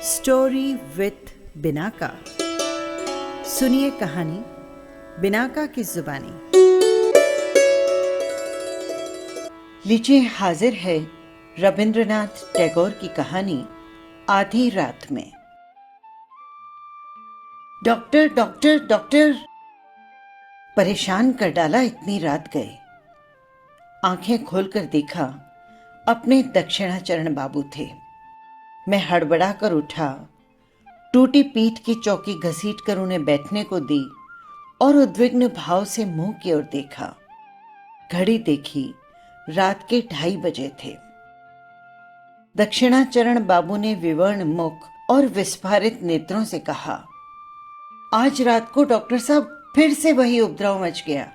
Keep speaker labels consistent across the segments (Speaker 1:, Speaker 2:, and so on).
Speaker 1: Story with Binaca. सुनिए कहानी Binaca की जुबानी। लीजिए हाजिर है रविंद्रनाथ टैगोर की कहानी आधी रात में। डॉक्टर डॉक्टर डॉक्टर, परेशान कर डाला इतनी रात गए। आंखें खोलकर देखा, अपने दक्षिणाचरण बाबू थे। मैं हड़बड़ा कर उठा, टूटी पीठ की चौकी घसीट कर उन्हें बैठने को दी और उद्विग्न भाव से मुंह की ओर देखा। घड़ी देखी, रात के 2:30 बजे थे। दक्षिणाचरण बाबू ने विवर्ण मुख और विस्फारित नेत्रों से कहा, आज रात को डॉक्टर साहब फिर से वही उपद्रव मच गया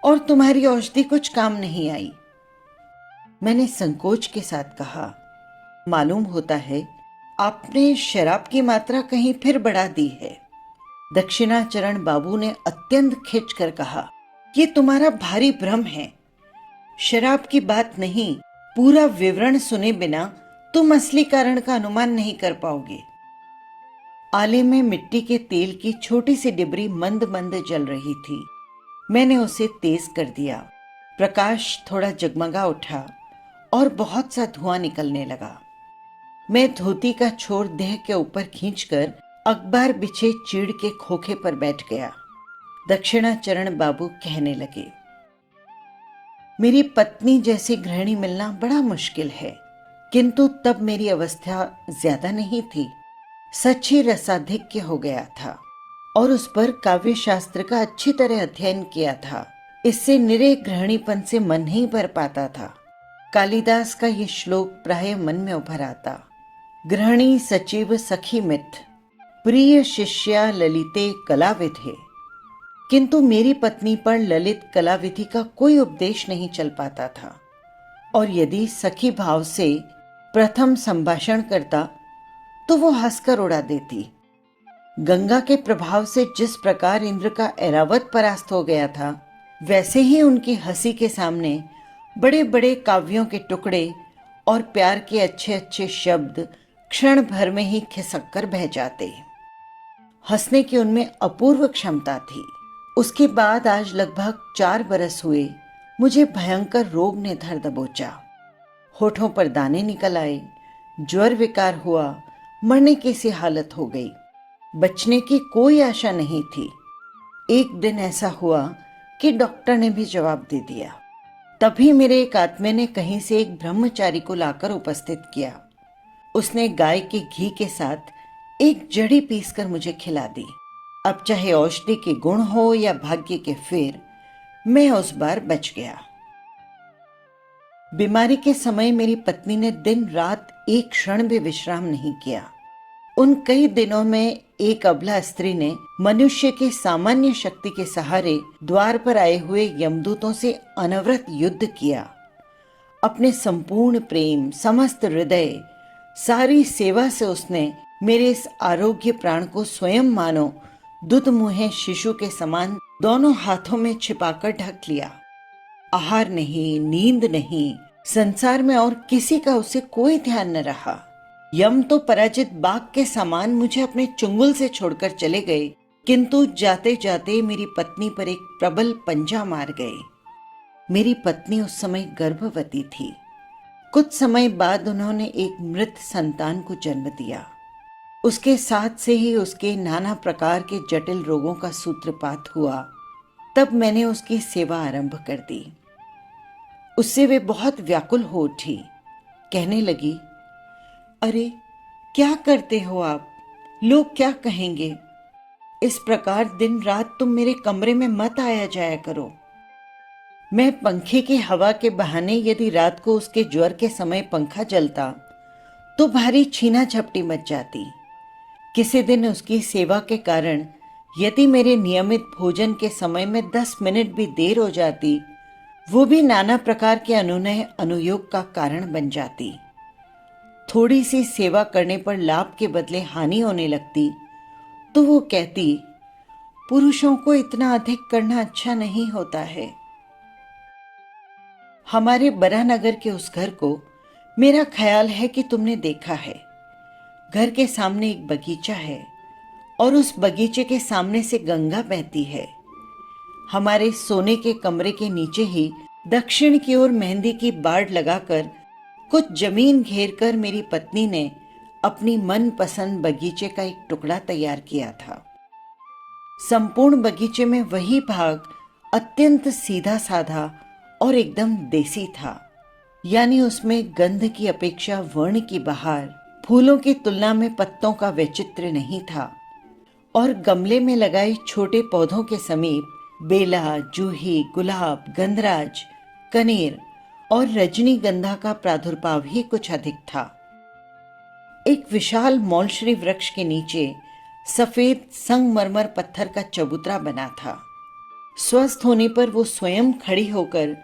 Speaker 1: और तुम्हारी औषधि कुछ काम नहीं आई। मैंने संकोच के साथ कहा, मालूम होता है आपने शराब की मात्रा कहीं फिर बढ़ा दी है। दक्षिणाचरण बाबू ने अत्यंत खिंच कर कहा, ये तुम्हारा भारी भ्रम है। शराब की बात नहीं, पूरा विवरण सुने बिना तुम असली कारण का अनुमान नहीं कर पाओगे। आले में मिट्टी के तेल की छोटी सी डिबरी मंद मंद जल रही थी। मैंने उसे तेज कर दिया। प्रकाश थोड़ा जगमगा उठा और बहुत सा धुआं निकलने लगा। मैं धोती का छोर देह के ऊपर खींचकर अखबार बिछे चीड़ के खोखे पर बैठ गया। दक्षिणाचरण बाबू कहने लगे, मेरी पत्नी जैसी गृहिणी मिलना बड़ा मुश्किल है, किंतु तब मेरी अवस्था ज्यादा नहीं थी। सच ही रसाधिक्य हो गया था और उस पर काव्य शास्त्र का अच्छी तरह अध्ययन किया था। इससे निरे गृहिणीपन से मन नहीं भर पाता था। कालिदास का ये श्लोक प्राय मन में उभर आता, गृहिणी सचिव सखी मिथ, प्रिय शिष्या ललिते कलाविधे। किंतु मेरी पत्नी पर ललित कलाविधि का कोई उपदेश नहीं चल पाता था, और यदि सखी भाव से प्रथम संभाषण करता तो वो हंसकर उड़ा देती। गंगा के प्रभाव से जिस प्रकार इंद्र का ऐरावत परास्त हो गया था, वैसे ही उनकी हंसी के सामने बड़े बड़े काव्यों के टुकड़े और प्यार के अच्छे अच्छे शब्द क्षण भर में ही खिसक कर बह जाते। हंसने की उनमें अपूर्व क्षमता थी। उसके बाद आज लगभग 4 बरस हुए, मुझे भयंकर रोग ने धर दबोचा। होठों पर दाने निकल आए, ज्वर विकार हुआ, मरने की सी हालत हो गई। बचने की कोई आशा नहीं थी। एक दिन ऐसा हुआ कि डॉक्टर ने भी जवाब दे दिया। तभी मेरे एक आत्मे ने कहीं से एक ब्रह्मचारी को लाकर उपस्थित किया। उसने गाय के घी के साथ एक जड़ी पीसकर मुझे खिला दी। अब चाहे औषधि के गुण हो या भाग्य के फेर, मैं उस बार बच गया। बीमारी के समय मेरी पत्नी ने दिन रात एक क्षण भी विश्राम नहीं किया। उन कई दिनों में एक अबला स्त्री ने मनुष्य के सामान्य शक्ति के सहारे द्वार पर आए हुए यमदूतों से अनवरत युद्ध किया। अपने संपूर्ण प्रेम, समस्त हृदय, सारी सेवा से उसने मेरे इस आरोग्य प्राण को स्वयं मानो दूध मुहे शिशु के समान दोनों हाथों में छिपाकर ढक लिया। आहार नहीं, नींद नहीं, संसार में और किसी का उसे कोई ध्यान न रहा। यम तो पराजित बाघ के समान मुझे अपने चुंगल से छोड़कर चले गए, किंतु जाते जाते मेरी पत्नी पर एक प्रबल पंजा मार गए। मेरी पत्नी उस समय गर्भवती थी। कुछ समय बाद उन्होंने एक मृत संतान को जन्म दिया। उसके साथ से ही उसके नाना प्रकार के जटिल रोगों का सूत्रपात हुआ। तब मैंने उसकी सेवा आरंभ कर दी। उससे वे बहुत व्याकुल हो उठी। कहने लगी, अरे क्या करते हो आप, लोग क्या कहेंगे। इस प्रकार दिन रात तुम मेरे कमरे में मत आया जाया करो। मैं पंखे की हवा के बहाने यदि रात को उसके ज्वर के समय पंखा जलता तो भारी छीना झपटी मच जाती। किसी दिन उसकी सेवा के कारण यदि मेरे नियमित भोजन के समय में 10 मिनट भी देर हो जाती, वो भी नाना प्रकार के अनुनय अनुयोग का कारण बन जाती। थोड़ी सी सेवा करने पर लाभ के बदले हानि होने लगती तो वो कहती, पुरुषों को इतना अधिक करना अच्छा नहीं होता है। हमारे बरानगर के उस घर को मेरा ख्याल है कि तुमने देखा है। घर के सामने एक बगीचा है और उस बगीचे के सामने से गंगा बहती है। हमारे सोने के कमरे के नीचे ही दक्षिण की ओर मेहंदी की बाड़ लगाकर कुछ जमीन घेर कर मेरी पत्नी ने अपनी मनपसंद बगीचे का एक टुकड़ा तैयार किया था। संपूर्ण बगीचे में वही भाग अत्यंत सीधा साधा और एकदम देसी था, यानी उसमें गंध की अपेक्षा वर्ण की बहार, फूलों की तुलना में पत्तों का वैचित्र्य नहीं था और गमले में लगाए छोटे पौधों के समीप बेला, जूही, गुलाब, गंधराज, कनेर और रजनीगंधा का प्रादुर्भाव ही कुछ अधिक था। एक विशाल मौलश्री वृक्ष के नीचे सफेद संगमरमर पत्थर का चबूतरा बना था। स्वस्थ होने पर वो स्वयं खड़ी होकर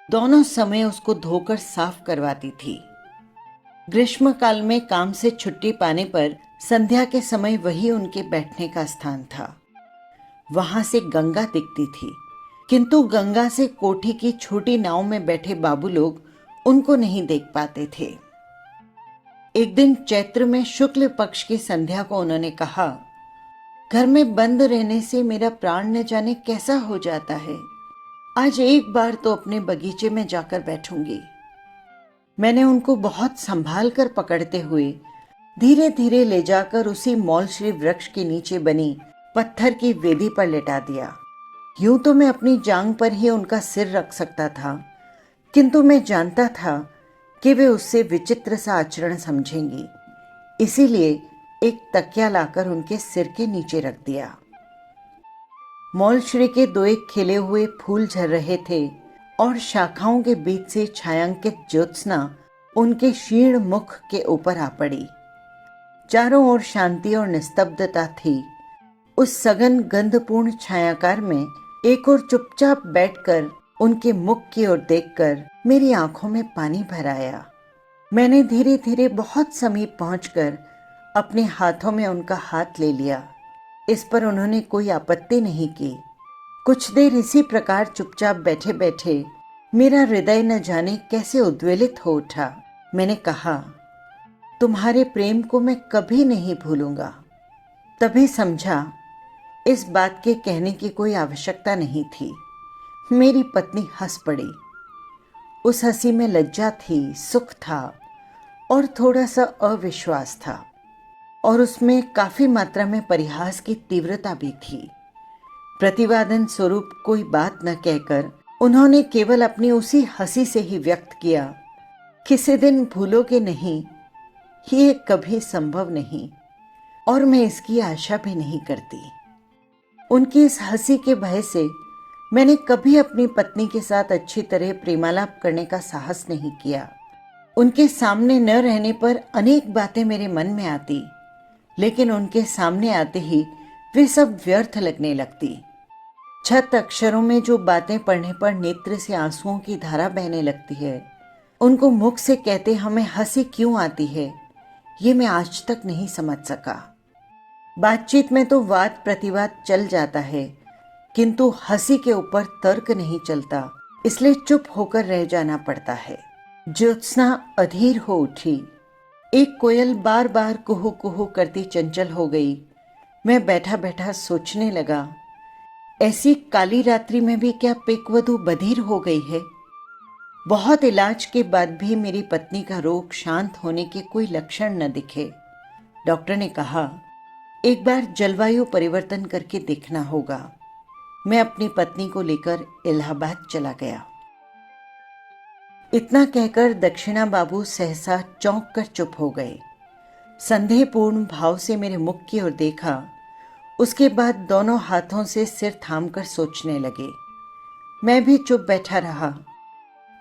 Speaker 1: दोनों समय उसको धोकर साफ करवाती थी। ग्रीष्मकाल में काम से छुट्टी पाने पर संध्या के समय वही उनके बैठने का स्थान था। वहां से गंगा दिखती थी, किंतु गंगा से कोठी की छोटी नाव में बैठे बाबू लोग उनको नहीं देख पाते थे। एक दिन चैत्र में शुक्ल पक्ष की संध्या को उन्होंने कहा, घर में बंद रहने से मेरा प्राण न जाने कैसा हो जाता है। आज एक बार तो अपने बगीचे में जाकर बैठूंगी। मैंने उनको बहुत संभाल कर पकड़ते हुए धीरे धीरे ले जाकर उसी मौलश्री वृक्ष के नीचे बनी पत्थर की वेदी पर लेटा दिया। यूं तो मैं अपनी जांग पर ही उनका सिर रख सकता था, किंतु मैं जानता था कि वे उससे विचित्र सा आचरण समझेंगी, इसीलिए एक तकिया लाकर उनके सिर के नीचे रख दिया। मौलश्री के दो एक खिले हुए फूल झर रहे थे और शाखाओं के बीच से छायांकित ज्योत्सना उनके क्षीण मुख के ऊपर आ पड़ी। चारों ओर शांति और निस्तब्धता थी। उस सघन गंधपूर्ण छायाकार में एक और चुपचाप बैठकर उनके मुख की ओर देखकर मेरी आंखों में पानी भर आया। मैंने धीरे धीरे बहुत समीप पहुंचकर अपने हाथों में उनका हाथ ले लिया। इस पर उन्होंने कोई आपत्ति नहीं की। कुछ देर इसी प्रकार चुपचाप बैठे बैठे मेरा हृदय न जाने कैसे उद्वेलित हो उठा। मैंने कहा, तुम्हारे प्रेम को मैं कभी नहीं भूलूंगा। तभी समझा इस बात के कहने की कोई आवश्यकता नहीं थी। मेरी पत्नी हंस पड़ी। उस हंसी में लज्जा थी, सुख था और थोड़ा सा अविश्वास था, और उसमें काफी मात्रा में परिहास की तीव्रता भी थी। प्रतिवादन स्वरूप कोई बात न कहकर उन्होंने केवल अपनी उसी हंसी से ही व्यक्त किया, किसी दिन भूलोगे नहीं, ये कभी संभव नहीं और मैं इसकी आशा भी नहीं करती। उनकी इस हंसी के भय से मैंने कभी अपनी पत्नी के साथ अच्छी तरह प्रेमालाप करने का साहस नहीं किया। उनके सामने न रहने पर अनेक बातें मेरे मन में आती, लेकिन उनके सामने आते ही वे सब व्यर्थ लगने लगती। छत अक्षरों में जो बातें पढ़ने पर नेत्र से आंसुओं की धारा बहने लगती है, उनको मुख से कहते हमें हंसी क्यों आती है, ये मैं आज तक नहीं समझ सका। बातचीत में तो वाद प्रतिवाद चल जाता है, किंतु हंसी के ऊपर तर्क नहीं चलता, इसलिए चुप होकर रह जाना पड़ता है। ज्योत्सना अधीर हो उठी। एक कोयल बार बार कुहू कुहू करती चंचल हो गई। मैं बैठा बैठा सोचने लगा, ऐसी काली रात्रि में भी क्या पेकवधू बधिर हो गई है। बहुत इलाज के बाद भी मेरी पत्नी का रोग शांत होने के कोई लक्षण न दिखे। डॉक्टर ने कहा, एक बार जलवायु परिवर्तन करके देखना होगा। मैं अपनी पत्नी को लेकर इलाहाबाद चला गया। इतना कहकर दक्षिणा बाबू सहसा चौंक कर चुप हो गए। संदेहपूर्ण भाव से मेरे मुख की ओर देखा, उसके बाद दोनों हाथों से सिर थामकर सोचने लगे। मैं भी चुप बैठा रहा।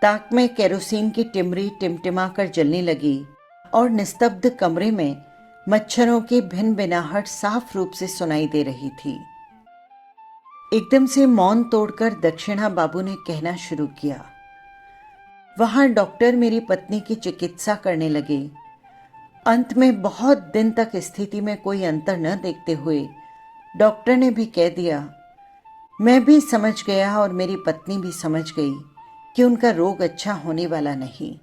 Speaker 1: ताक में केरोसिन की टिमरी टिमटिमा कर जलने लगी और निस्तब्ध कमरे में मच्छरों की भिन भिनाहट साफ रूप से सुनाई दे रही थी। एकदम से मौन तोड़कर दक्षिणा बाबू ने कहना शुरू किया। वहां डॉक्टर मेरी पत्नी की चिकित्सा करने लगे। अंत में बहुत दिन तक स्थिति में कोई अंतर न देखते हुए डॉक्टर ने भी कह दिया, मैं भी समझ गया और मेरी पत्नी भी समझ गई कि उनका रोग अच्छा होने वाला नहीं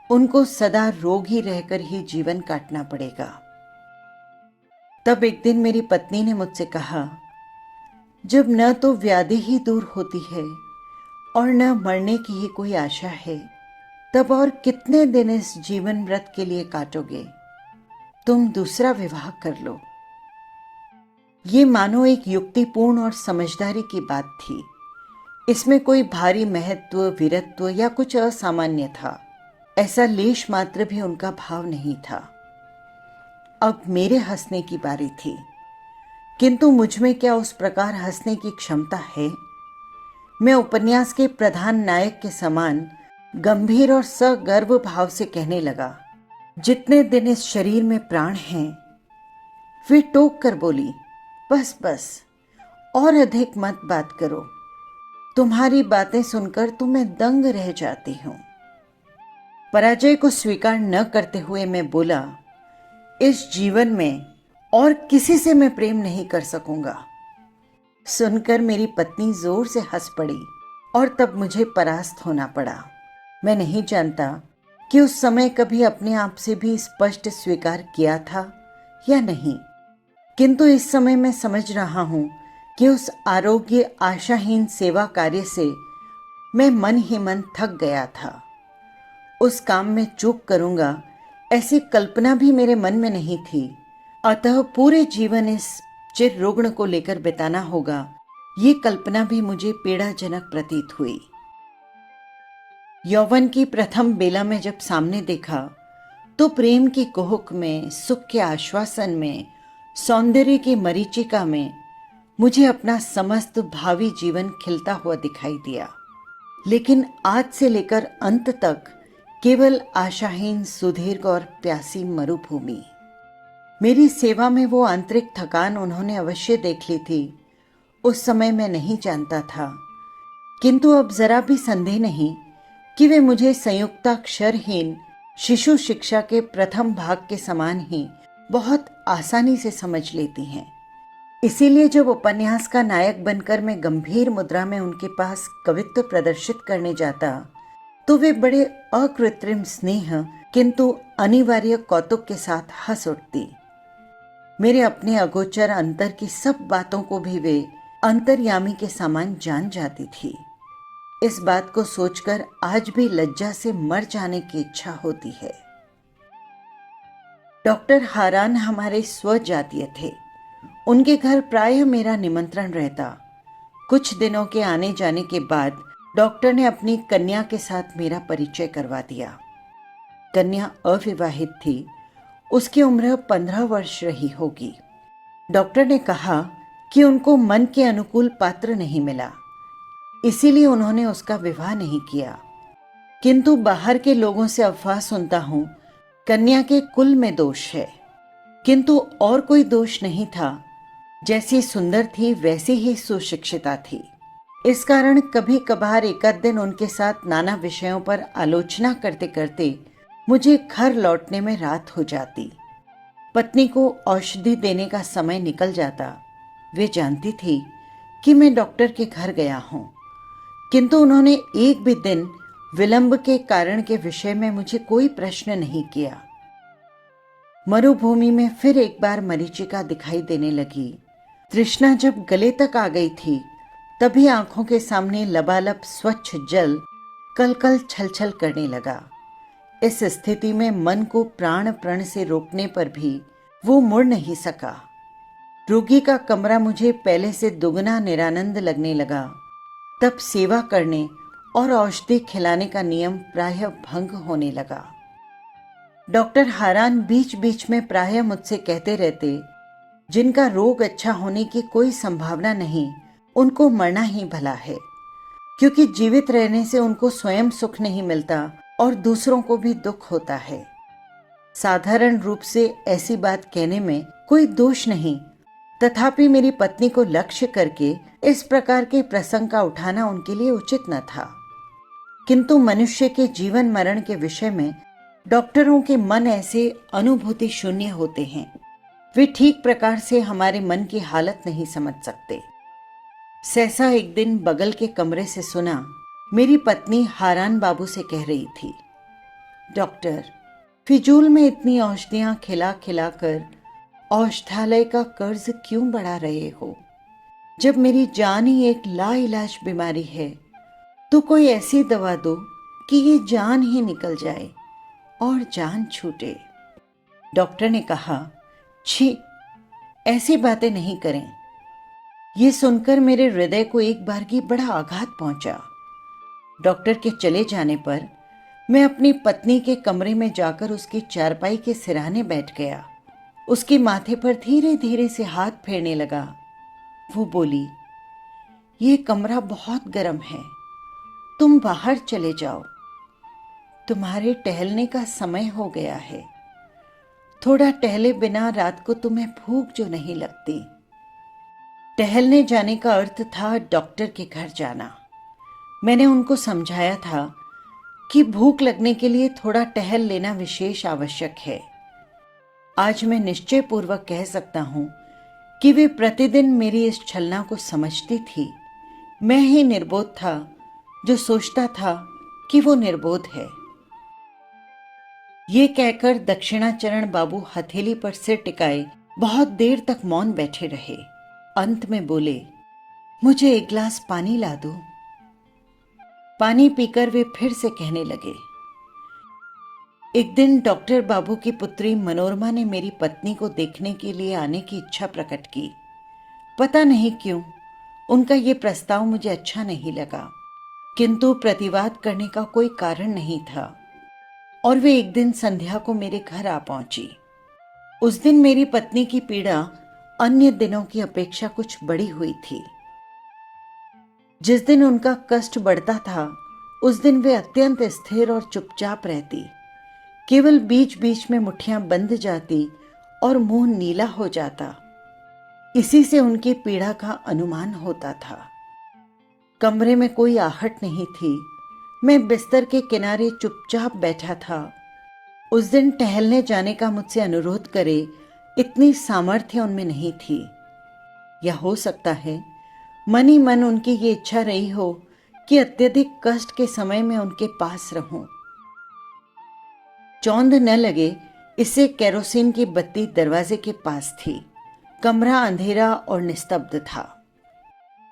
Speaker 1: उनको सदा रोगी रहकर ही जीवन काटना पड़ेगा। तब एक दिन मेरी पत्नी ने मुझसे कहा, जब न तो व्याधि ही दूर होती है और न मरने की ही कोई आशा है, तब और कितने दिन इस जीवन व्रत के लिए काटोगे? तुम दूसरा विवाह कर लो। ये मानो एक युक्तिपूर्ण और समझदारी की बात थी। इसमें कोई भारी महत्व, वीरत्व या कुछ असामान्य था, ऐसा लेश मात्र भी उनका भाव नहीं था। अब मेरे हंसने की बारी थी, किंतु मुझ में क्या उस प्रकार हंसने की क्षमता है? मैं उपन्यास के प्रधान नायक के समान गंभीर और सगर्व भाव से कहने लगा, जितने दिन इस शरीर में प्राण हैं। वे टोक कर बोली, बस बस, और अधिक मत बात करो। तुम्हारी बातें सुनकर तो मैं दंग रह जाती हूं। पराजय को स्वीकार न करते हुए मैं बोला, इस जीवन में और किसी से मैं प्रेम नहीं कर सकूंगा। सुनकर मेरी पत्नी जोर से हंस पड़ी और तब मुझे परास्त होना पड़ा। मैं नहीं जानता कि उस समय कभी अपने आप से भी स्पष्ट स्वीकार किया था या नहीं, किंतु इस समय मैं समझ रहा हूं कि उस आरोग्य आशाहीन सेवा कार्य से मैं मन ही मन थक गया था। उस काम में चूक करूंगा ऐसी कल्पना भी मेरे मन में नहीं थी। अतः पूरे जीवन इस चिर रुग्ण को लेकर बिताना होगा, ये कल्पना भी मुझे पीड़ाजनक प्रतीत हुई। यौवन की प्रथम बेला में जब सामने देखा तो प्रेम की कुहुक में, सुख के आश्वासन में, सौंदर्य की मरीचिका में मुझे अपना समस्त भावी जीवन खिलता हुआ दिखाई दिया। लेकिन आज से लेकर अंत तक केवल आशाहीन, सुदीर्घ और प्यासी मरुभूमि। मेरी सेवा में वो आंतरिक थकान उन्होंने अवश्य देख ली थी। उस समय मैं नहीं जानता था, किंतु अब जरा भी संदेह नहीं कि वे मुझे संयुक्ताक्षरहीन शिशु शिक्षा के प्रथम भाग के समान ही बहुत आसानी से समझ लेती हैं। इसीलिए जब उपन्यास का नायक बनकर मैं गंभीर मुद्रा में उनके पास कवित्व प्रदर्शित करने जाता तो वे बड़े अकृत्रिम स्नेह किंतु अनिवार्य कौतुक के साथ हंस उठती। मेरे अपने अगोचर अंतर की सब बातों को भी वे अंतर्यामी के समान जान जाती थी। इस बात को सोचकर आज भी लज्जा से मर जाने की इच्छा होती है। डॉक्टर हारान हमारे स्वजातीय थे। उनके घर प्रायः मेरा निमंत्रण रहता। कुछ दिनों के आने जाने के बाद डॉक्टर ने अपनी कन्या के साथ मेरा परिचय करवा दिया। कन्या अविवाहित थी, उसकी उम्र 15 वर्ष रही होगी। डॉक्टर ने कहा कि उनको मन के अनुकूल पात्र नहीं मिला, इसीलिए उन्होंने उसका विवाह नहीं किया। किंतु बाहर के लोगों से अफवाह सुनता हूं, कन्या के कुल में दोष है, किंतु और कोई दोष नहीं था। जैसी सुंदर थी वैसी ही सुशिक्षिता थी। इस कारण कभी कभार एकाध दिन उनके साथ नाना विषयों पर आलोचना करते करते मुझे घर लौटने में रात हो जाती। पत्नी को औषधि देने का समय निकल जाता। वे जानती थी कि मैं डॉक्टर के घर गया हूं, किंतु उन्होंने एक भी दिन विलंब के कारण के विषय में मुझे कोई प्रश्न नहीं किया। मरुभूमि में फिर एक बार मरीचिका दिखाई देने लगी। तृष्णा जब गले तक आ गई थी, तभी आंखों के सामने लबालब स्वच्छ जल कल छल छल करने लगा। इस स्थिति में मन को प्राण प्रण से रोकने पर भी वो मुड़ नहीं सका। रोगी का कमरा मुझे पहले से दुगना निरानंद लगने लगा। तब सेवा करने और औषधि खिलाने का नियम प्रायः भंग होने लगा। डॉक्टर हारान बीच बीच में प्रायः मुझसे कहते रहते, जिनका रोग अच्छा होने की कोई संभावना नहीं, उनको मरना ही भला है, क्योंकि जीवित रहने से उनको स्वयं सुख नहीं मिलता और दूसरों को भी दुख होता है। साधारण रूप से ऐसी बात कहने में कोई दोष नहीं, तथापि मेरी पत्नी को लक्ष्य करके इस प्रकार के प्रसंग का उठाना उनके लिए उचित न था। किंतु मनुष्य के जीवन मरण के विषय में डॉक्टरों के मन ऐसे अनुभूति शून्य होते हैं, वे ठीक प्रकार से हमारे मन की हालत नहीं समझ सकते। सहसा एक दिन बगल के कमरे से सुना, मेरी पत्नी हारान बाबू से कह रही थी, डॉक्टर, फिजूल में इतनी औषधियां खिला खिला कर औषधालय का कर्ज क्यों बढ़ा रहे हो? जब मेरी जान ही एक लाइलाज बीमारी है तो कोई ऐसी दवा दो कि ये जान ही निकल जाए और जान छूटे। डॉक्टर ने कहा, छी, ऐसी बातें नहीं करें। ये सुनकर मेरे हृदय को एक बार की बड़ा आघात पहुंचा। डॉक्टर के चले जाने पर मैं अपनी पत्नी के कमरे में जाकर उसकी चारपाई के सिरहाने बैठ गया। उसके माथे पर धीरे धीरे से हाथ फेरने लगा। वो बोली, ये कमरा बहुत गर्म है, तुम बाहर चले जाओ। तुम्हारे टहलने का समय हो गया है। थोड़ा टहले बिना रात को तुम्हें भूख जो नहीं लगती। टहलने जाने का अर्थ था डॉक्टर के घर जाना। मैंने उनको समझाया था कि भूख लगने के लिए थोड़ा टहल लेना विशेष आवश्यक है। आज मैं निश्चय पूर्वक कह सकता हूं कि वे प्रतिदिन मेरी इस छलना को समझती थी। मैं ही निर्बोध था जो सोचता था कि वो निर्बोध है। ये कहकर दक्षिणाचरण बाबू हथेली पर सिर टिकाए बहुत देर तक मौन बैठे रहे। अंत में बोले, मुझे एक गिलास पानी ला दो। पानी पीकर वे फिर से कहने लगे, एक दिन डॉक्टर बाबू की पुत्री मनोरमा ने मेरी पत्नी को देखने के लिए आने की इच्छा प्रकट की। पता नहीं क्यों उनका ये प्रस्ताव मुझे अच्छा नहीं लगा, किंतु प्रतिवाद करने का कोई कारण नहीं था और वे एक दिन संध्या को मेरे घर आ पहुंची। उस दिन मेरी पत्नी की पीड़ा अन्य दिनों की अपेक्षा कुछ बढ़ी हुई थी। जिस दिन उनका कष्ट बढ़ता था उस दिन वे अत्यंत स्थिर और चुपचाप रहती। केवल बीच बीच में मुट्ठियां बंध जाती और मुंह नीला हो जाता। इसी से उनकी पीड़ा का अनुमान होता था। कमरे में कोई आहट नहीं थी। मैं बिस्तर के किनारे चुपचाप बैठा था। उस दिन टहलने जाने का मुझसे अनुरोध करे इतनी सामर्थ्य उनमें नहीं थी। या हो सकता है मन ही मन उनकी ये इच्छा रही हो कि अत्यधिक कष्ट के समय में उनके पास रहूं। चौंध न लगे इससे केरोसिन की बत्ती दरवाजे के पास थी। कमरा अंधेरा और निस्तब्ध था।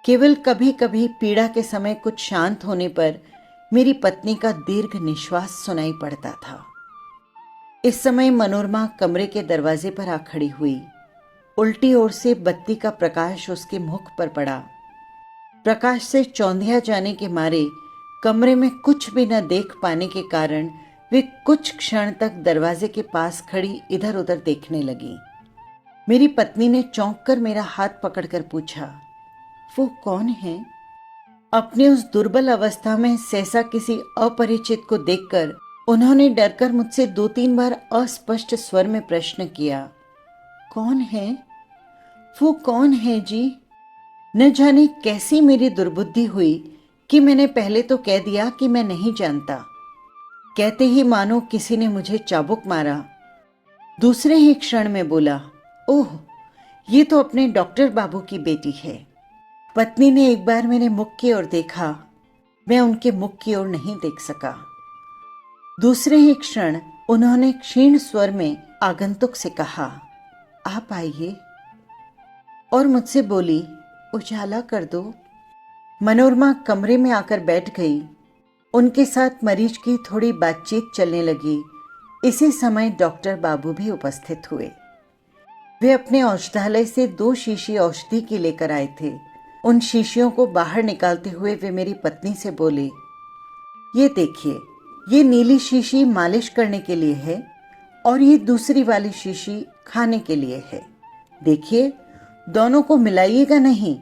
Speaker 1: केवल कभी कभी पीड़ा के समय कुछ शांत होने पर मेरी पत्नी का दीर्घ निश्वास सुनाई पड़ता था। इस समय मनोरमा कमरे के दरवाजे पर आ खड़ी हुई। उल्टी ओर से बत्ती का प्रकाश उसके मुख पर पड़ा। प्रकाश से चौंधिया जाने के मारे कमरे में कुछ भी न देख पाने के कारण वे कुछ क्षण तक दरवाजे के पास खड़ी इधर उधर देखने लगी। मेरी पत्नी ने चौंक कर मेरा हाथ पकड़कर पूछा, वो कौन है? अपनी उस दुर्बल अवस्था में सहसा किसी अपरिचित को देखकर उन्होंने डरकर मुझसे 2-3 बार अस्पष्ट स्वर में प्रश्न किया, कौन है? वो कौन है जी? न जाने कैसी मेरी दुर्बुद्धि हुई कि मैंने पहले तो कह दिया कि मैं नहीं जानता। कहते ही मानो किसी ने मुझे चाबुक मारा। दूसरे ही क्षण में बोला, ओह, ये तो अपने डॉक्टर बाबू की बेटी है। पत्नी ने एक बार मेरे मुख की ओर देखा। मैं उनके मुख की ओर नहीं देख सका। दूसरे ही क्षण उन्होंने क्षीण स्वर में आगंतुक से कहा, आप आइए, और मुझसे बोली, उजाला कर दो। मनोरमा कमरे में आकर बैठ गई। उनके साथ मरीज की थोड़ी बातचीत चलने लगी। इसी समय डॉक्टर बाबू भी उपस्थित हुए। वे अपने औषधालय से 2 शीशी औषधि की लेकर आए थे। उन शीशियों को बाहर निकालते हुए वे मेरी पत्नी से बोले, ये देखिए, ये नीली शीशी मालिश करने के लिए है और ये दूसरी वाली शीशी खाने के लिए है। देखिए, दोनों को मिलाइएगा नहीं,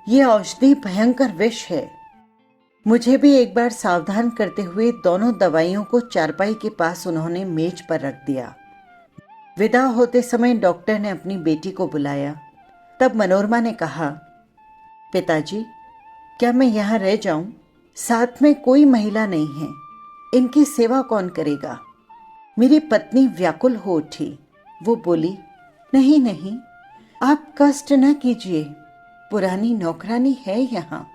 Speaker 1: ये औषधि भयंकर विष है। मुझे भी एक बार सावधान करते हुए दोनों दवाइयों को चारपाई के पास उन्होंने मेज पर रख दिया। विदा होते समय डॉक्टर ने अपनी बेटी को बुलाया। तब मनोरमा ने कहा, पिताजी, क्या मैं यहाँ रह जाऊं? साथ में कोई महिला नहीं है, इनकी सेवा कौन करेगा? मेरी पत्नी व्याकुल हो उठी। वो बोली, नहीं नहीं, आप कष्ट न कीजिए, पुरानी नौकरानी है यहाँ,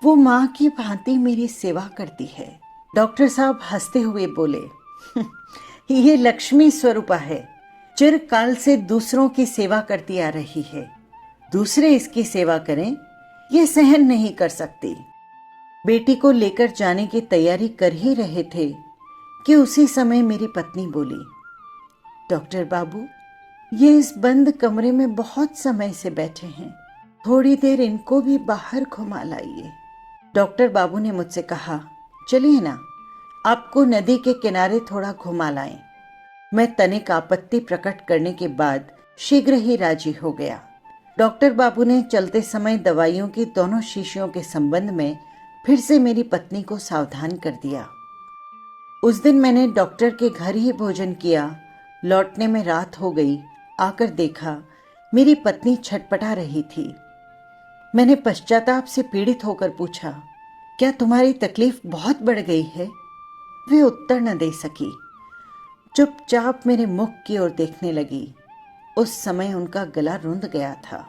Speaker 1: वो माँ की भांति मेरी सेवा करती है। डॉक्टर साहब हंसते हुए बोले, ये लक्ष्मी स्वरूपा है, चिरकाल से दूसरों की सेवा करती आ रही है। दूसरे इसकी सेवा करें ये सहन नहीं कर सकती। बेटी को लेकर जाने की तैयारी कर ही रहे थे कि उसी समय मेरी पत्नी बोली, डॉक्टर बाबू, ये इस बंद कमरे में बहुत समय से बैठे हैं, थोड़ी देर इनको भी बाहर घुमा लाइए। डॉक्टर बाबू ने मुझसे कहा, चलिए ना, आपको नदी के किनारे थोड़ा घुमा लाएं। मैं तनिक आपत्ति प्रकट करने के बाद शीघ्र ही राजी हो गया। डॉक्टर बाबू ने चलते समय दवाइयों की दोनों शीशियों के संबंध में फिर से मेरी पत्नी को सावधान कर दिया। उस दिन मैंने डॉक्टर के घर ही भोजन किया। लौटने में रात हो गई। आकर देखा मेरी पत्नी छटपटा रही थी। मैंने पश्चाताप से पीड़ित होकर पूछा, क्या तुम्हारी तकलीफ बहुत बढ़ गई है? वे उत्तर न दे सकी, चुपचाप मेरे मुख की ओर देखने लगी। उस समय उनका गला रुंध गया था।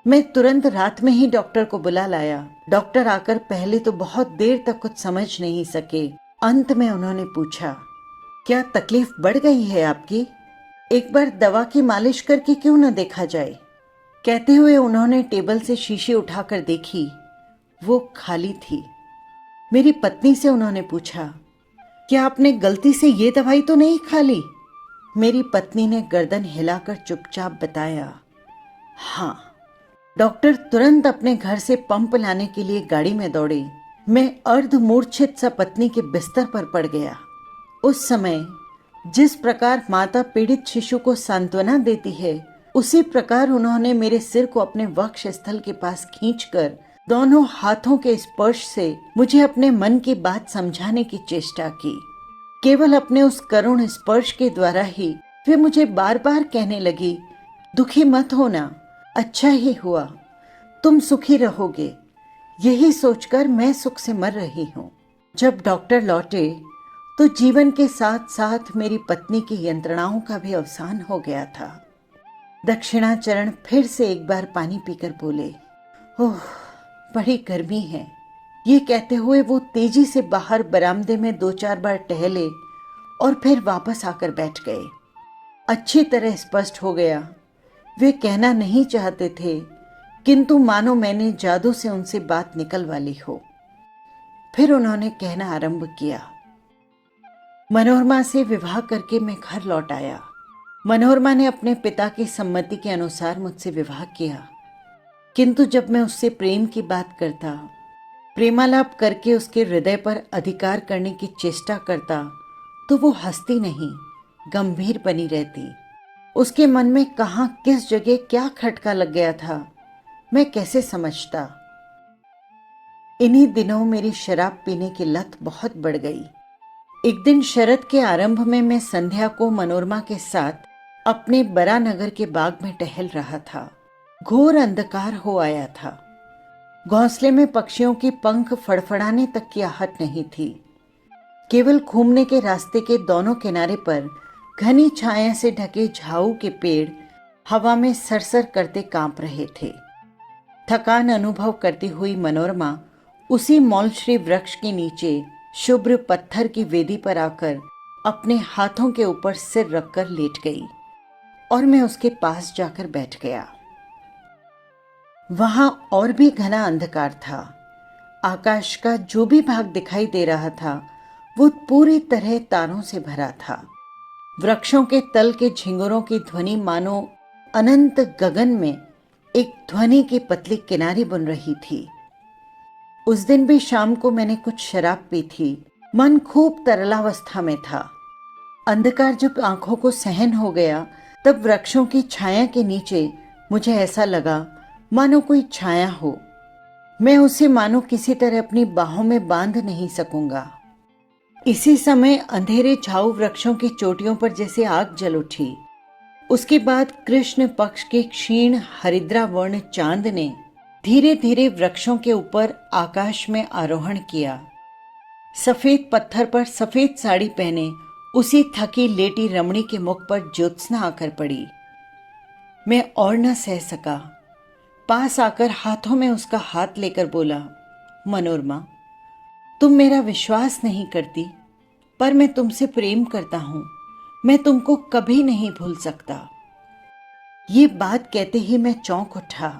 Speaker 1: मैं तुरंत रात में ही डॉक्टर को बुला लाया। डॉक्टर आकर पहले तो बहुत देर तक कुछ समझ नहीं सके। अंत में उन्होंने पूछा, क्या तकलीफ बढ़ गई है आपकी? एक बार दवा की मालिश करके क्यों न देखा जाए? कहते हुए उन्होंने टेबल से शीशी उठाकर देखी, वो खाली थी। मेरी पत्नी से उन्होंने पूछा, क्या आपने गलती से ये दवाई तो नहीं खा ली? मेरी पत्नी ने गर्दन हिलाकर चुपचाप बताया, हाँ। डॉक्टर तुरंत अपने घर से पंप लाने के लिए गाड़ी में दौड़े। मैं अर्धमूर्छित सा पत्नी के बिस्तर पर पड़ गया। उस समय जिस प्रकार माता पीड़ित शिशु को सांत्वना देती है, उसी प्रकार उन्होंने मेरे सिर को अपने वक्ष स्थल के पास खींचकर दोनों हाथों के स्पर्श से मुझे अपने मन की बात समझाने की चेष्टा की। केवल अपने उस करुण स्पर्श के द्वारा ही वे मुझे बार बार कहने लगी, दुखी मत होना, अच्छा ही हुआ, तुम सुखी रहोगे। यही सोचकर मैं सुख से मर रही हूँ। जब डॉक्टर लौटे तो जीवन के साथ साथ मेरी पत्नी की यंत्रणाओं का भी अवसान हो गया था। दक्षिणाचरण फिर से एक बार पानी पीकर बोले, ओह, बड़ी गर्मी है। ये कहते हुए वो तेजी से बाहर बरामदे में 2-4 बार टहले और फिर वापस आकर बैठ गए। अच्छी तरह स्पष्ट हो गया, वे कहना नहीं चाहते थे, किंतु मानो मैंने जादू से उनसे बात निकलवा ली हो। फिर उन्होंने कहना आरंभ किया, मनोरमा से विवाह करके मैं घर लौट आया। मनोरमा ने अपने पिता की सम्मति के अनुसार मुझसे विवाह किया, किंतु जब मैं उससे प्रेम की बात करता, प्रेमालाप करके उसके हृदय पर अधिकार करने की चेष्टा करता, तो वो हंसती नहीं, गंभीर बनी रहती। उसके मन में कहाँ किस जगह क्या खटका लग गया था, मैं कैसे समझता। इन्हीं दिनों मेरी शराब पीने की लत बहुत बढ़ गई। एक दिन शरद के आरंभ में मैं संध्या को मनोरमा के साथ अपने बरा नगर के बाग में टहल रहा था। घोर अंधकार हो आया था। घोंसले में पक्षियों की पंख फड़फड़ाने तक की आहट नहीं थी। केवल घूमने के रास्ते के दोनों किनारे पर घनी छाया से ढके झाऊ के पेड़ हवा में सरसर करते कांप रहे थे। थकान अनुभव करती हुई मनोरमा उसी मौलश्री वृक्ष के नीचे शुभ्र पत्थर की वेदी पर आकर अपने हाथों के ऊपर सिर रखकर लेट गई और मैं उसके पास जाकर बैठ गया। वहां और भी घना अंधकार था। आकाश का जो भी भाग दिखाई दे रहा था वो पूरी तरह तारों से भरा था। वृक्षों के तल के झिंगुरों की ध्वनि मानो अनंत गगन में एक ध्वनि की पतली किनारी बुन रही थी। उस दिन भी शाम को मैंने कुछ शराब पी थी। मन खूब तरलावस्था में था। अंधकार जब आंखों को सहन हो गया, तब वृक्षों की छाया के नीचे मुझे ऐसा लगा मानो कोई छाया हो। मैं उसे मानो किसी तरह अपनी बाहों में बांध नहीं सकूंगा। इसी समय अंधेरे झाऊ वृक्षों की चोटियों पर जैसे आग जल उठी। उसके बाद कृष्ण पक्ष के क्षीण हरिद्रा वर्ण चांद ने धीरे धीरे वृक्षों के ऊपर आकाश में आरोहण किया। सफेद पत्थर पर सफेद साड़ी पहने उसी थकी लेटी रमणी के मुख पर ज्योत्सना आकर पड़ी। मैं और न सह सका। पास आकर हाथों में उसका हाथ लेकर बोला, मनोरमा, तुम मेरा विश्वास नहीं करती? पर मैं तुमसे प्रेम करता हूं, मैं तुमको कभी नहीं भूल सकता। ये बात कहते ही मैं चौंक उठा।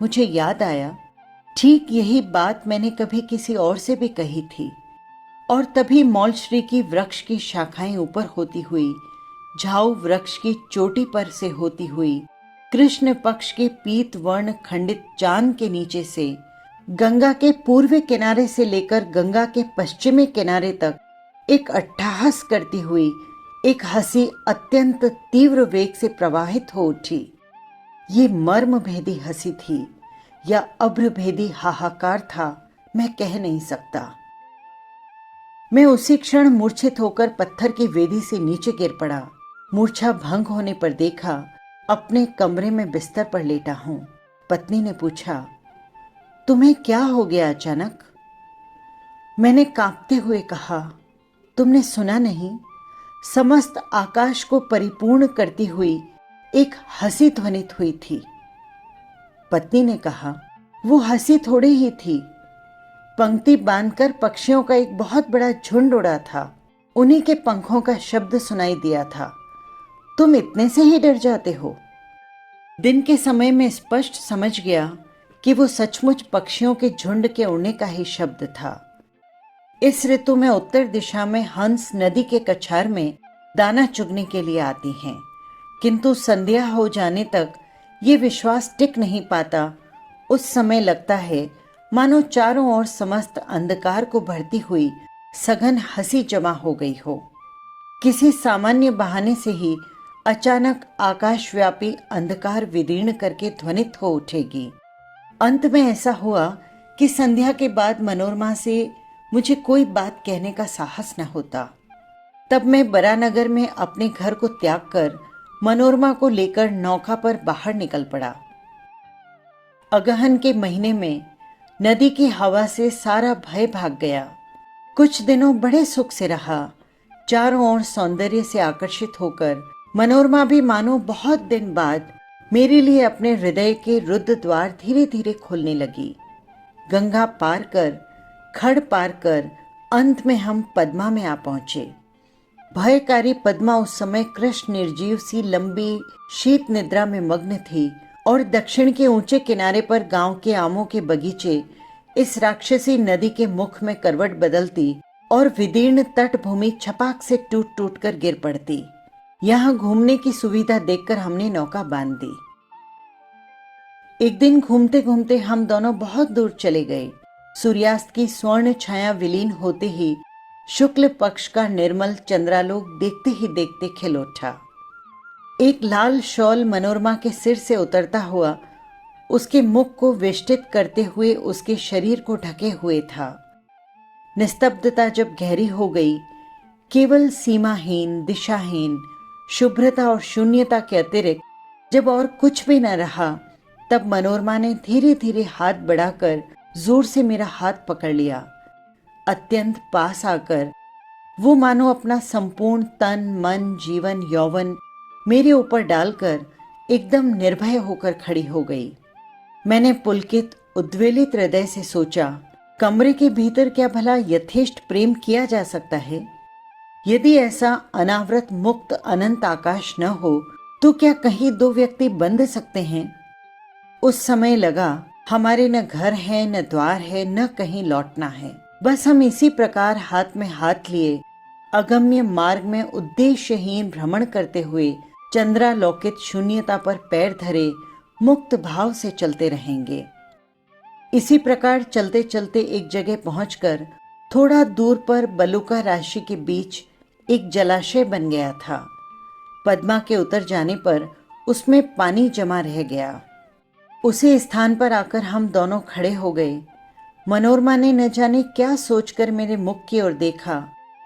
Speaker 1: मुझे याद आया, ठीक यही बात मैंने कभी किसी और से भी कही थी। और तभी मौलश्री की वृक्ष की शाखाएं ऊपर होती हुई, झाऊ वृक्ष की चोटी पर से होती हुई, कृष्ण पक्ष के पीत वर्ण खंडित चांद के नीचे से, गंगा के पूर्वी किनारे से लेकर गंगा के पश्चिमी किनारे तक एक अट्टहास करती हुई एक हंसी अत्यंत तीव्र वेग से प्रवाहित हो उठी। ये मर्म भेदी हंसी थी या अभ्र भेदी हाहाकार था, मैं कह नहीं सकता। मैं उसी क्षण मूर्छित होकर पत्थर की वेदी से नीचे गिर पड़ा। मूर्छा भंग होने पर देखा अपने कमरे में बिस्तर पर लेटा हूं। पत्नी ने पूछा, तुम्हें क्या हो गया अचानक? मैंने कांपते हुए कहा, तुमने सुना नहीं? समस्त आकाश को परिपूर्ण करती हुई एक हंसी ध्वनित हुई थी। पत्नी ने कहा, वो हंसी थोड़ी ही थी। पंक्ति बांधकर पक्षियों का एक बहुत बड़ा झुंड उड़ा था, उन्हीं के पंखों का शब्द सुनाई दिया था। तुम इतने से ही डर जाते हो? दिन के समय में स्पष्ट समझ गया कि वो सचमुच पक्षियों के झुंड के उड़ने का ही शब्द था। इस ऋतु में उत्तर दिशा में हंस नदी के कछार में दाना चुगने के लिए आती हैं, किंतु संध्या हो जाने तक ये विश्वास टिक नहीं पाता। उस समय लगता है मानो चारों ओर समस्त अंधकार को भरती हुई सघन हंसी जमा हो गई हो। किसी सामान्य बहाने से ही अचानक आकाशव्यापी अंधकार विदीर्ण करके ध्वनित हो उठेगी। अंत में ऐसा हुआ कि संध्या के बाद मनोरमा से मुझे कोई बात कहने का साहस न होता। तब मैं बरानगर में अपने घर को त्याग कर मनोरमा को लेकर नौका पर बाहर निकल पड़ा। अगहन के महीने में नदी की हवा से सारा भय भाग गया। कुछ दिनों बड़े सुख से रहा। चारों ओर सौंदर्य से आकर्षित होकर मनोरमा भी मानो बहुत दिन बाद मेरे लिए अपने हृदय के रुद्ध द्वार धीरे धीरे खोलने लगी। गंगा पार कर, खड़ पार कर अंत में हम पद्मा में आ पहुंचे। भयकारी पद्मा उस समय कृष्ण निर्जीव सी लंबी शीत निद्रा में मग्न थी और दक्षिण के ऊंचे किनारे पर गांव के आमों के बगीचे इस राक्षसी नदी के मुख में करवट बदलती और विदीर्ण तटभूमि छपाक से टूट टूट कर गिर पड़ती। यहां घूमने की सुविधा देखकर हमने नौका बांध दी। एक दिन घूमते घूमते हम दोनों बहुत दूर चले गए। सूर्यास्त की स्वर्ण छाया विलीन होते ही शुक्ल पक्ष का निर्मल चंद्रालोक देखते ही देखते खिल उठा। एक लाल शॉल मनोरमा के सिर से उतरता हुआ उसके मुख को वेष्टित करते हुए उसके शरीर को ढके हुए था। निस्तब्धता जब गहरी हो गई, केवल सीमाहीन, दिशाहीन शुभ्रता और शून्यता के अतिरिक्त जब और कुछ भी न रहा, तब मनोरमा ने धीरे धीरे हाथ बढ़ाकर जोर से मेरा हाथ पकड़ लिया। अत्यंत पास आकर वो मानो अपना संपूर्ण तन, मन, जीवन, यौवन मेरे ऊपर डालकर एकदम निर्भय होकर खड़ी हो गई। मैंने पुलकित उद्वेलित हृदय से सोचा, कमरे के भीतर क्या भला यथेष्ट प्रेम किया जा सकता है? यदि ऐसा अनावृत मुक्त अनंत आकाश न हो तो क्या कहीं दो व्यक्ति बंध सकते हैं? उस समय लगा हमारे न घर है, न द्वार है, न कहीं लौटना है। बस हम इसी प्रकार हाथ में हाथ लिए अगम्य मार्ग में उद्देश्यहीन भ्रमण करते हुए चंद्रालोकित शून्यता पर पैर धरे मुक्त भाव से चलते रहेंगे। इसी प्रकार चलते चलते एक जगह पहुंचकर थोड़ा दूर पर बलुका राशि के बीच एक जलाशय बन गया था। पद्मा के उतर जाने पर उसमें पानी जमा रह गया। उसी स्थान पर आकर हम दोनों खड़े हो गए। मनोरमा ने न जाने क्या सोचकर मेरे मुख की ओर देखा।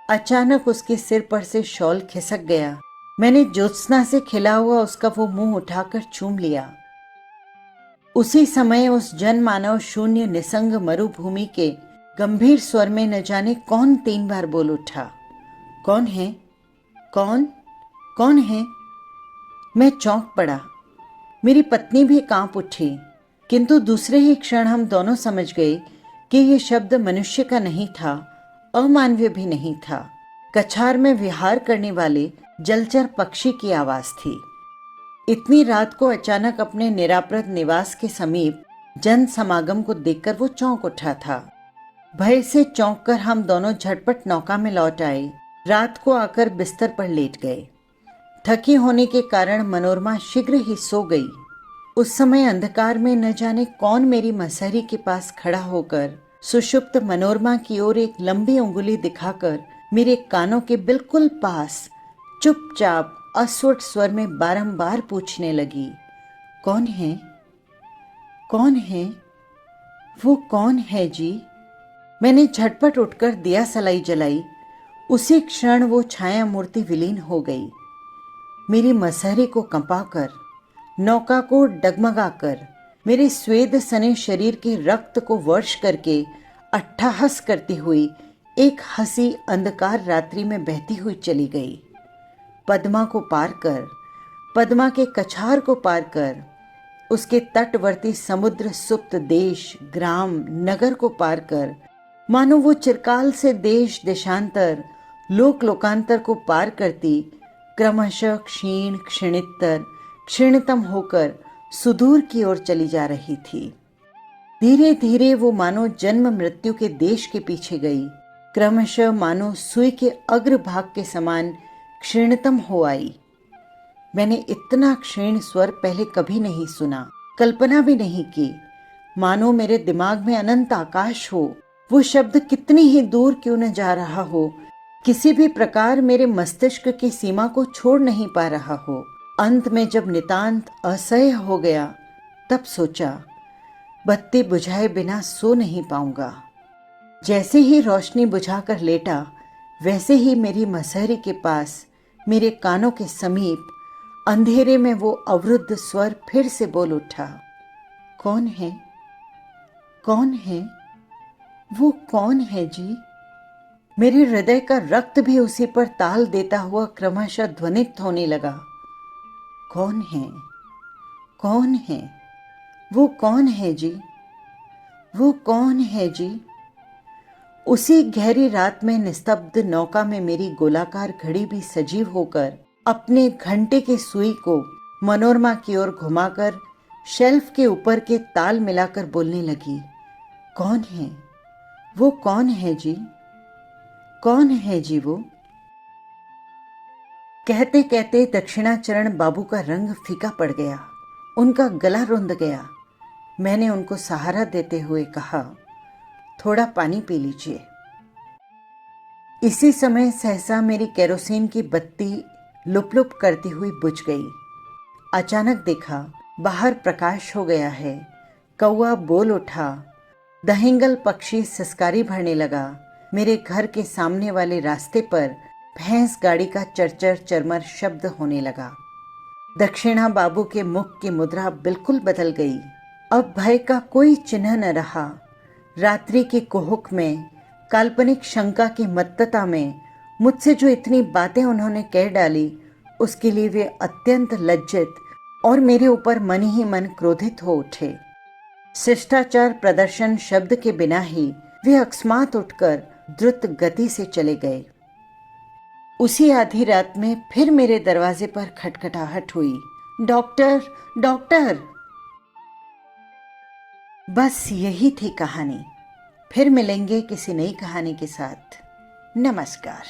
Speaker 1: अचानक उसके सिर पर से शॉल खिसक गया। मैंने ज्योत्सना से खिला हुआ उसका वो मुंह उठाकर चूम लिया। उसी समय उस जनमानव शून्य निसंग मरुभूमि के गंभीर स्वर में न जाने कौन 3 बार बोल उठा, कौन है? कौन? कौन है? मैं चौंक पड़ा। मेरी पत्नी भी कांप उठी, किंतु दूसरे ही क्षण हम दोनों समझ गए कि ये शब्द मनुष्य का नहीं था, अमानवीय भी नहीं था। कछार में विहार करने वाले जलचर पक्षी की आवाज थी। इतनी रात को अचानक अपने निरापद निवास के समीप जन समागम को देखकर वो चौंक उठा था। भय से चौंककर हम दोनों झटपट नौका में लौट आए। रात को आकर बिस्तर पर लेट गए। थकी होने के कारण मनोरमा शीघ्र ही सो गई। उस समय अंधकार में न जाने कौन मेरी मसहरी के पास खड़ा होकर सुषुप्त मनोरमा की ओर एक लंबी उंगली दिखाकर मेरे कानों के बिल्कुल पास चुपचाप अस्फुट स्वर में बारंबार पूछने लगी, कौन है? कौन है? वो कौन है जी? मैंने झटपट उठकर दिया सलाई जलाई। उसी क्षण वो छाया मूर्ति विलीन हो गई। मेरी मसहरी को कंपाकर, नौका को डगमगाकर, मेरे स्वेद सने शरीर के रक्त को वर्ष करके अट्टहास करती हुई एक हंसी अंधकार रात्रि में बहती हुई चली गई। पद्मा को पार कर, पद्मा के कछार को पार कर, उसके तटवर्ती समुद्र सुप्त देश, ग्राम, नगर को पार कर, मानो वो चिरकाल से देश देशांतर, लोक लोकांतर को पार करती क्रमशः क्षीण क्षीणितर क्षीणतम होकर सुदूर की ओर चली जा रही थी। धीरे धीरे वो मानो जन्म मृत्यु के देश के पीछे गई, क्रमशः मानो सुई के अग्रभाग के समान क्षीणतम हो आई। मैंने इतना क्षीण स्वर पहले कभी नहीं सुना, कल्पना भी नहीं की। मानो मेरे दिमाग में अनंत आकाश हो, वो शब्द कितनी ही दूर क्यों न जा रहा हो, किसी भी प्रकार मेरे मस्तिष्क की सीमा को छोड़ नहीं पा रहा हो। अंत में जब नितांत असह्य हो गया, तब सोचा बत्ती बुझाए बिना सो नहीं पाऊंगा। जैसे ही रोशनी बुझाकर लेटा, वैसे ही मेरी मसहरी के पास, मेरे कानों के समीप अंधेरे में वो अवरुद्ध स्वर फिर से बोल उठा, कौन है? कौन है? वो कौन है जी? मेरे हृदय का रक्त भी उसी पर ताल देता हुआ क्रमशः ध्वनित होने लगा, कौन है? कौन है? वो कौन है जी? वो कौन है जी? उसी गहरी रात में निस्तब्ध नौका में मेरी गोलाकार घड़ी भी सजीव होकर अपने घंटे के सुई को मनोरमा की ओर घुमाकर शेल्फ के ऊपर के ताल मिलाकर बोलने लगी, कौन है? वो कौन है जी? कौन है जी वो? कहते कहते दक्षिणाचरण बाबू का रंग फीका पड़ गया, उनका गला रुंध गया। मैंने उनको सहारा देते हुए कहा, थोड़ा पानी पी लीजिए। इसी समय सहसा मेरी केरोसिन की बत्ती लुप लुप करती हुई बुझ गई। अचानक देखा बाहर प्रकाश हो गया है। कौआ बोल उठा, दहिंगल पक्षी सिसकारी भरने लगा। मेरे घर के सामने वाले रास्ते पर भैंस गाड़ी का चरचर चरमर शब्द होने लगा। दक्षिणा बाबू के मुख की मुद्रा बिल्कुल बदल गई। अब भय का कोई चिन्ह न रहा। रात्रि की कुहुक में, काल्पनिक शंका की मत्तता में मुझसे जो इतनी बातें उन्होंने कह डाली, उसके लिए वे अत्यंत लज्जित और मेरे ऊपर मन ही मन क्रोधित हो उठे। शिष्टाचार प्रदर्शन शब्द के बिना ही वे अकस्मात उठकर द्रुत गति से चले गए। उसी आधी रात में फिर मेरे दरवाजे पर खटखटाहट हुई, डॉक्टर, डॉक्टर। बस यही थी कहानी। फिर मिलेंगे किसी नई कहानी के साथ। नमस्कार।